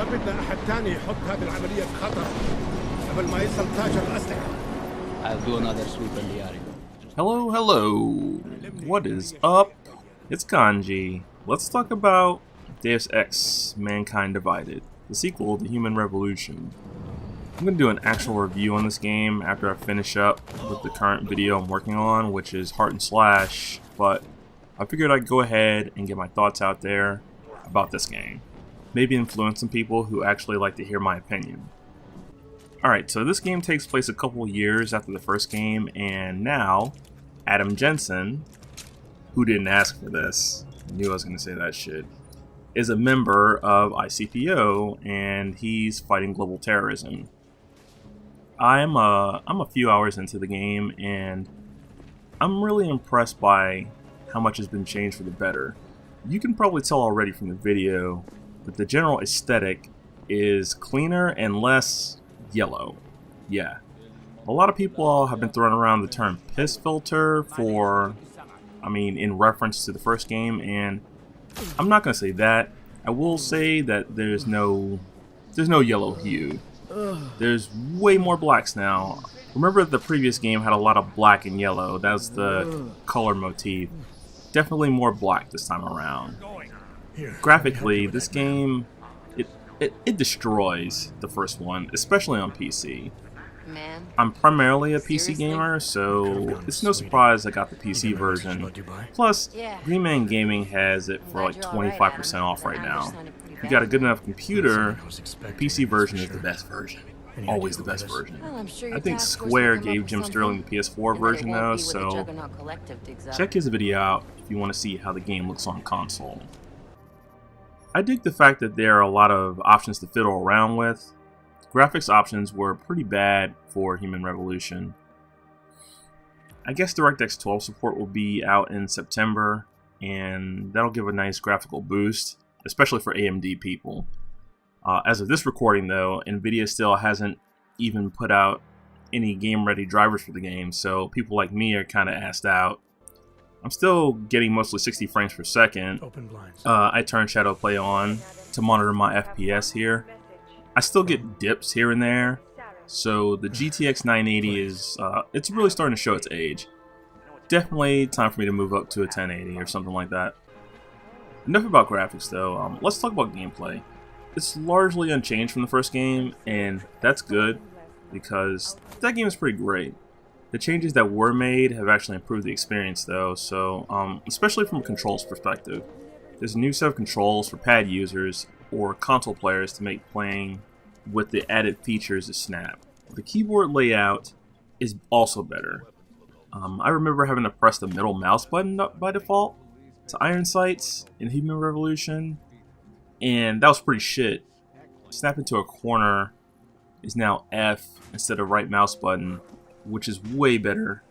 صار بدنا أحد تاني يحط هذه العملية في خطر قبل ما يصل تاجر الأسلحة. I'll do another sweep in the area. Hello. What is up? It's Kanji. Let's talk about Deus Ex: Mankind Divided, the sequel to Human Revolution. I'm going to do an actual review on this game after I finish up with the current video I'm working on, which is Heart and Slash, but I figured I'd go ahead and get my thoughts out there about this game. Maybe influence some people who actually like to hear my opinion. Alright, so this game takes place a couple years after the first game, and now Adam Jensen, who didn't ask for this, knew I was going to say that shit, is a member of ICPO, and he's fighting global terrorism. I'm a few hours into the game, and I'm really impressed by how much has been changed for the better. You can probably tell already from the video that the general aesthetic is cleaner and less yellow. Yeah. A lot of people have been throwing around the term piss filter in reference to the first game, and I'm not going to say that. I will say that there's no yellow hue. There's way more blacks now. Remember the previous game had a lot of black and yellow. That's the color motif. Definitely more black this time around. Graphically, this game, it destroys the first one, especially on PC. Man. I'm primarily a PC gamer, so it's no surprise I got the PC version. Plus, Green Man Gaming has it for like 25% off right now. If you got a good enough computer, the PC version is the best version. Always the best version. I think Square gave Jim Sterling the PS4 version though, so check his video out if you want to see how the game looks on console. I dig the fact that there are a lot of options to fiddle around with. Graphics options were pretty bad for Human Revolution. I guess DirectX 12 support will be out in September, and that'll give a nice graphical boost, especially for AMD people. As of this recording though, Nvidia still hasn't even put out any game-ready drivers for the game, so people like me are kind of assed out. I'm still getting mostly 60 frames per second. I turn Shadow Play on to monitor my FPS here. I still get dips here and there, so the GTX 980 is it's really starting to show its age. Definitely time for me to move up to a 1080 or something like that. Enough about graphics though, let's talk about gameplay. It's largely unchanged from the first game, and that's good because that game is pretty great. The changes that were made have actually improved the experience though, so especially from a controls perspective. There's a new set of controls for pad users or console players to make playing with the added features a snap. The keyboard layout is also better. I remember having to press the middle mouse button by default to iron sights in Human Revolution, and that was pretty shit. Snapping to a corner is now F instead of right mouse button, which is way better.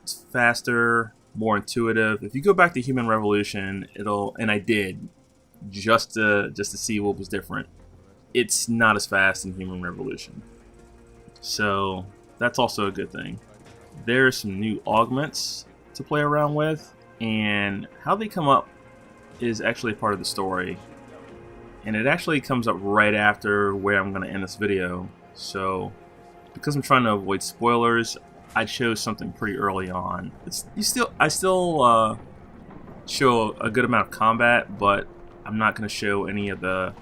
It's faster, more intuitive. If you go back to Human Revolution, and I did, just to see what was different. It's not as fast in Human Revolution, so that's also a good thing. There's some new augments to play around with, and how they come up is actually a part of the story, and it actually comes up right after where I'm going to end this video. So because I'm trying to avoid spoilers, I chose something pretty early on. I still show a good amount of combat, but I'm not going to show any of the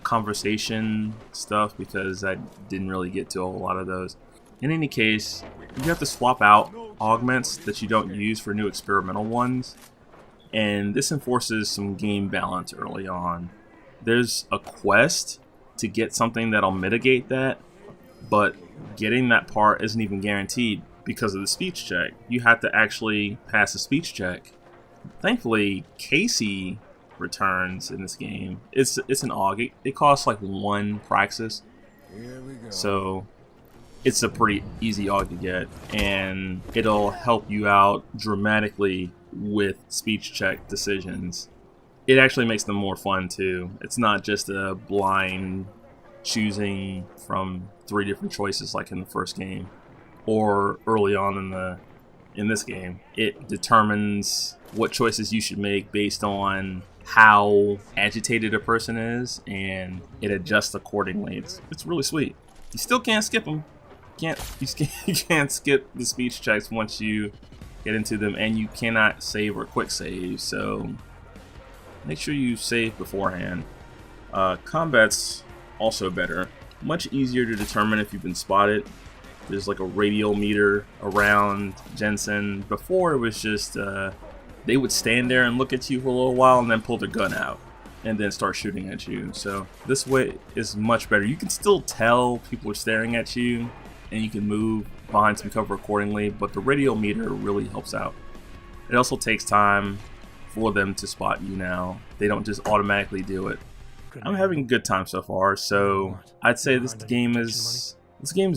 conversation stuff because I didn't really get to a whole lot of those. In any case, you have to swap out augments that you don't use for new experimental ones, and this enforces some game balance early on. There's a quest to get something that'll mitigate that, but getting that part isn't even guaranteed because of the speech check. You have to actually pass a speech check. Thankfully, Casey returns in this game. It's an AUG. It costs like 1 praxis, so it's a pretty easy AUG to get, and it'll help you out dramatically with speech check decisions. It actually makes them more fun too. It's not just a blind choosing from 3 different choices like in the first game or early on in this game. It determines what choices you should make based on how agitated a person is, and it adjusts accordingly. It's really sweet. You still can't skip them. You can't skip the speech checks once you get into them, and you cannot save or quick save, so make sure you save beforehand. Combat's also better. Much easier to determine if you've been spotted. There's like a radial meter around Jensen. Before it was just they would stand there and look at you for a little while and then pull their gun out and then start shooting at you. So this way is much better. You can still tell people are staring at you and you can move behind some cover accordingly, but the radial meter really helps out. It also takes time for them to spot you now. They don't just automatically do it. I'm having a good time so far, so I'd say this game is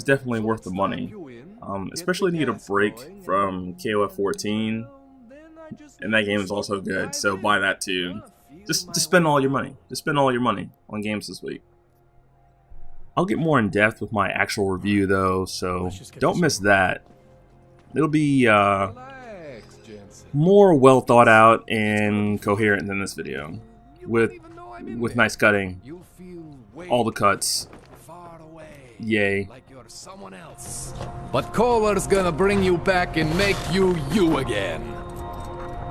definitely worth the money. Especially need a break from KOF 14, and that game is also good, so buy that too. Just spend all your money. Just spend all your money on games this week. I'll get more in depth with my actual review though, so don't miss that. It'll be more well thought out and coherent than this video, with nice cutting, all the cuts. Yay. But Kohler's gonna bring you back and make you you again.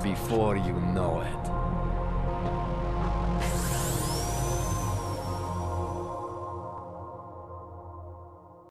Before you know it.